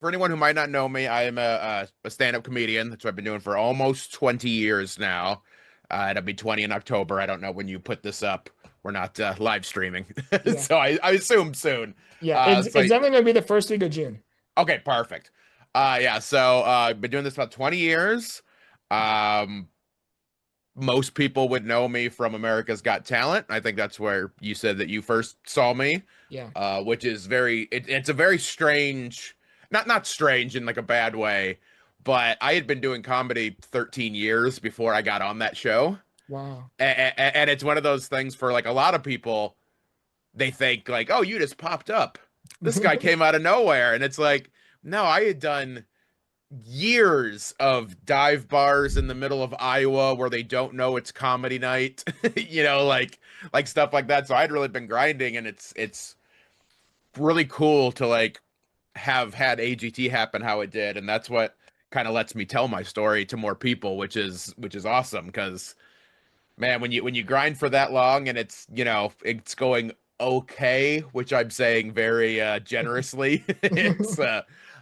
For anyone who might not know me, I am a stand-up comedian. That's what I've been doing for almost 20 years now. It'll be 20 in October. I don't know when you put this up. We're not live streaming, Yeah. so I assume soon. Yeah. Uh, It's so definitely gonna be the first week of June. okay, perfect. Yeah. So I've been doing this about 20 years. Um, Most people would know me from America's Got Talent. I think that's where you said that you first saw me, Yeah. which is it's a very strange, not strange in like a bad way, but I had been doing comedy 13 years before I got on that show. Wow. And it's one of those things for like a lot of people, they think like, oh, you just popped up. This guy came out of nowhere. And it's like, no, I had done years of dive bars in the middle of Iowa where they don't know it's comedy night, like stuff like that. So I'd really been grinding, and it's really cool to like have had AGT happen how it did, and that's what kind of lets me tell my story to more people, which is awesome because man, when you grind for that long and it's going okay, which I'm saying very generously, it's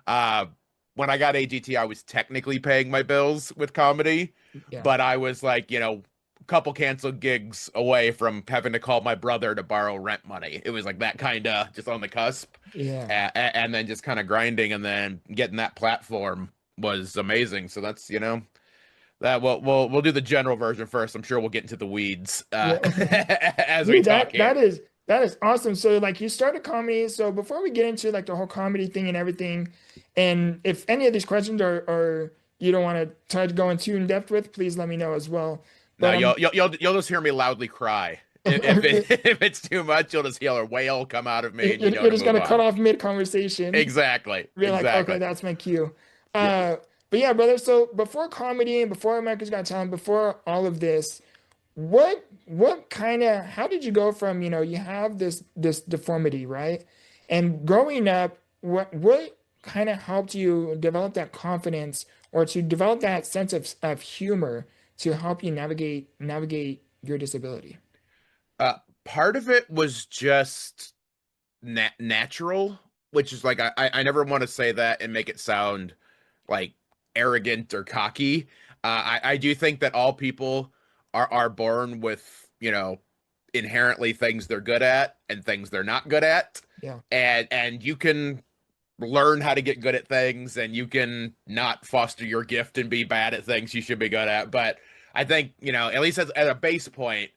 uh when I got AGT, I was technically paying my bills with comedy, Yeah. but I was like, a couple canceled gigs away from having to call my brother to borrow rent money. It was like that kind of just on the cusp, Yeah. and then just kind of grinding, and then getting that platform was amazing. So that's, that we'll do the general version first. I'm sure we'll get into the weeds Yeah. as we Dude, talk here. that is awesome. So like you started comedy. So before we get into like the whole comedy thing and everything, and if any of these questions are you don't want to try to go into in depth with, please let me know as well. No, But you'll just hear me loudly cry. If if it's too much, you'll just hear a wail come out of me, and you know you're to just move gonna cut on. off mid conversation. Exactly, Be like, okay, exactly. that's my cue. Yeah. But yeah, brother. So before comedy and before America's Got Talent, before all of this, what kind of how did you go from, you have this deformity, right? And growing up, what kind of helped you develop that confidence or to develop that sense of humor to help you navigate your disability? Uh, Part of it was just natural, which is like I never want to say that and make it sound like arrogant or cocky. I do think that all people are born with, inherently things they're good at and things they're not good at. Yeah. And you can learn how to get good at things, and you can not foster your gift and be bad at things you should be good at. But I think, at least at a base point,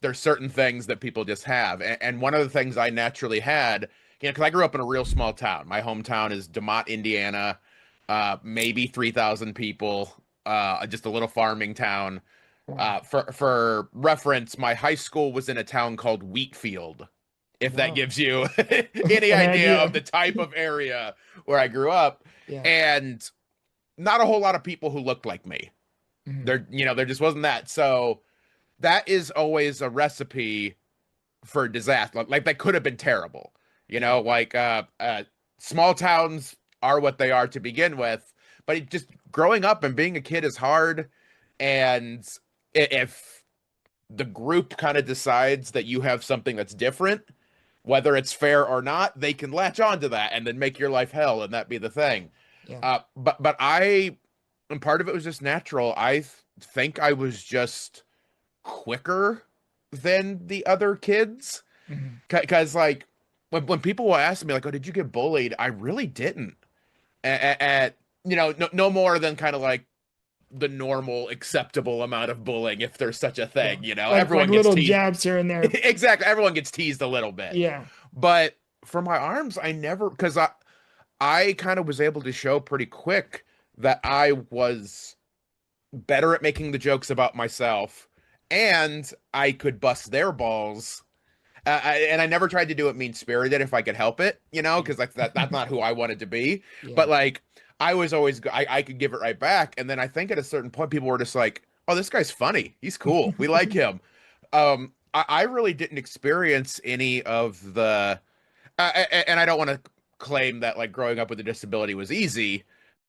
there's certain things that people just have. And one of the things I naturally had, because I grew up in a real small town. My hometown is DeMott, Indiana, maybe 3,000 people, just a little farming town. Wow. For reference, my high school was in a town called Wheatfield, if that Wow. gives you any An idea of idea. the type of area where I grew up. Yeah. And not a whole lot of people who looked like me. Mhm. There just wasn't that. So that is always a recipe for disaster. Like that could have been terrible. Yeah. Like small towns are what they are to begin with, but just growing up and being a kid is hard. And if the group kind of decides that you have something that's different, whether it's fair or not, they can latch onto that and then make your life hell, and that be the thing. Yeah. But and part of it was just natural. Think I was just quicker than the other kids, Mhm. because like when people will ask me like, "Oh, did you get bullied?" I really didn't. At no more than kind of like the normal acceptable amount of bullying, if there's such a Yeah. thing. Like Everyone gets little teased. jabs here and there. Exactly, everyone gets teased a little bit. Yeah. But for my arms, I never, because I kind of was able to show pretty quick that I was better at making the jokes about myself, and I could bust their balls. And I never tried to do it mean spirited if I could help it, Yeah. because that's not who I wanted to be. Yeah. But like, I was always, I could give it right back. And then I think at a certain point, people were just like, oh, this guy's funny. He's cool. We like him. I really didn't experience any of the, and I don't want to claim that like growing up with a disability was easy,